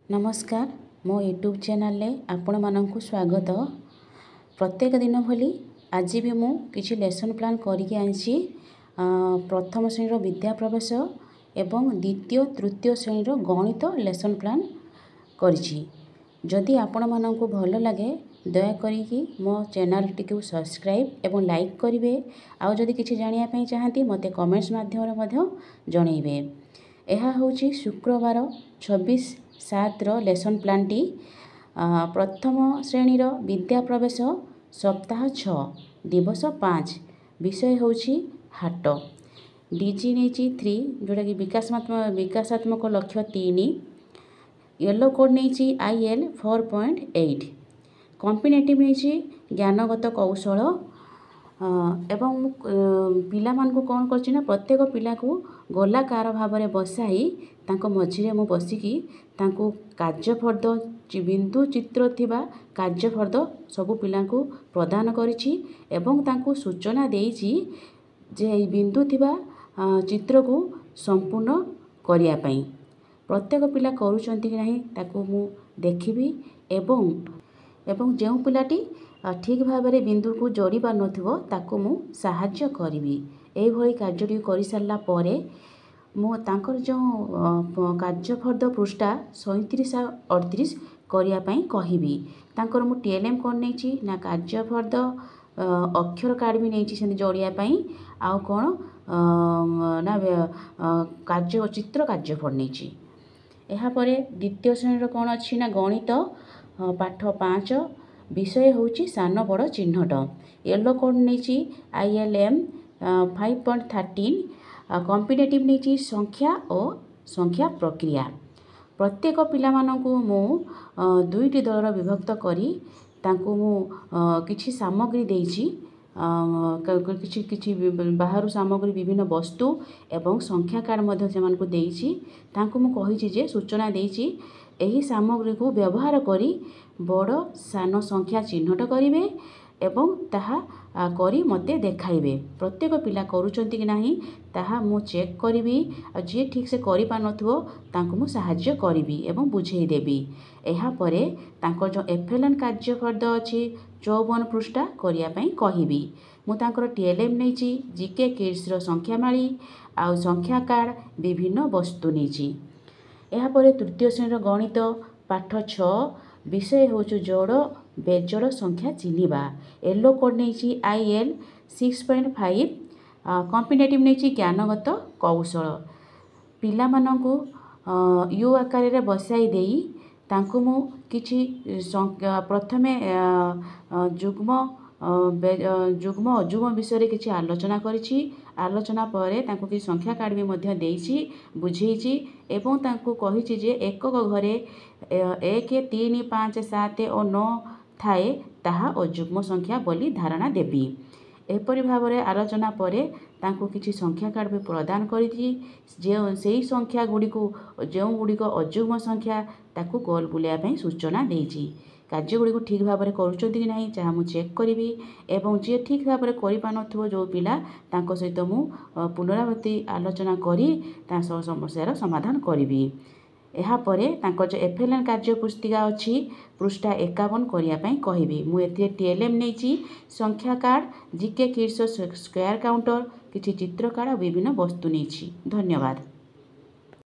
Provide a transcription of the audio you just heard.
नमस्कार मो YouTube channel रे आपण मानक स्वागत। प्रत्येक दिन भली आज भी मु किछि लेसन प्लान करके आनिछि। प्रथम श्रेणी विद्या प्रवेश एवं द्वितीय तृतीय श्रेणी गणित लेसन प्लान करिछि। जदि आपण मानक भल लगे दया करी मो चैनल टी सब्सक्राइब एवं लाइक करेंगे। आउ जदि किछि जानिया पई चाहती मते कमेंट्स माध्यम जनइबे। यह हूँ शुक्रवार 26/7 लेसन प्लान टी। प्रथम श्रेणी विद्या प्रवेश सप्ताह 6 दिवस 5 विषय हूँ हाट। डीजी नहीं 3 जोटा कि विकासात्मक लक्ष्य 3। येलो कोड नहीं IL 4.8। कॉम्पिटिटिव नहीं ज्ञानगत कौशल। एवं पिला मानकु कौन करछि प्रत्येक पिला को गोलाकार भाव में बसाई तांको मझिरे मु बसिकी तांको कार्यफर्द बिंदु चित्र थिबा कार्यफर्द सबु पिला को प्रदान करिछि एवं तांको सूचना देइछि जे ई बिंदु थिबा चित्र को संपूर्ण करिया पई। प्रत्येक पिला करूछंती कि नाही ताको मु देखिबी एवं जो पिलाटी ठीक भाव में बिंदु को जोड़ी पार नथिबो ताको मु सहाय्य करिबी। एई भली कार्यटी करि सारला परे मु तांकर जो कार्यफर्द पृष्ठा 37-38 करिया पई कहिबी। तांकर मु TLM कोन नैछि ना कार्यफर्द अक्षर कार्ड भी नैछि सेंति जोड़िया पई। आउ कोन ना कार्य चित्र कार्यफर्द नैछि। एहा परे द्वितीय श्रेणी कोन अछि ना गणित पाठ 5 विषय हूँ सान बड़ चिन्हट। येलो कोड नहीं ILM 5.13। कॉम्पिटिटिव नहीं संख्या और संख्या प्रक्रिया। प्रत्येक पिला मानकु मु दुईटी दल विभक्त करी तांको मु किछि सामग्री देइछि। किछि बाहर सामग्री विभिन्न वस्तु एवं संख्या कार्ड मध्य से मानकु देइछि। तांको मु कहिछि जे सूचना देइछि एही सामग्री को व्यवहार करी बड़ सान संख्या चिन्हट करिवे एवं ताहा करी मते देखाइबे। प्रत्येक पिला करूछंती कि नाही ताहा मु चेक करिवि। आ जे ठीक से करि पा नथबो तांको मु सहाय्य करिवि एवं बुझेई देबी। एहा परे तांको जो FLN कार्यफर्द अछि 54 पृष्ठा करिया पई कहिबी। मु तांकर TLM नैछि GK किड्स रो संख्या माली आ संख्या कार्ड विभिन्न वस्तु नैछि। एहा परे तृतीय श्रेणी गणित पाठ 6 विषय हूँ जोड़ बेजोड़ संख्या चिन्हिबा। येलो कोड नहीं IL 6.5। कॉम्पिटिटिव नहीं ज्ञानगत कौशल। पिला मानकु यू आकार रे बसाई देई तांको मु किछि प्रथमे जुग्म अजुग्म विषय किछि आलोचना करिछि। आलोचना परे तांको कि संख्या कार्ड भी मध्य देइछि बुझेइछि एवं तांको कहिछि जे एकक घरे 1 3 5 7 और 9 थाए ताहा अजुग्म संख्या बोली धारणा देबी। एपरि भाव में आलोचना परे तांको किछि संख्या कार्ड भी प्रदान करिछि जे सेही संख्या गुड़िक अजुग्म संख्या ताकू गोल बुलिया पई सूचना देइछि। कार्य गुड़ी को ठीक भाव में करूछंती कि नाही चाहे मु चेक करिवि एवं जे ठीक भाव में करि पा नथबो जो पिला तांको सहित मु पुनरावृत्ति आलोचना करी ता समस्यार समाधान करिवि। एहा परे तांको जो FLN कार्य पुस्तिका अछि पृष्ठा 51 करिया पई कहिबी। मु एथे TLM नैछि संख्या card GK kids square counter किछि चित्र कार्ड विभिन्न वस्तु नैछि। धन्यवाद।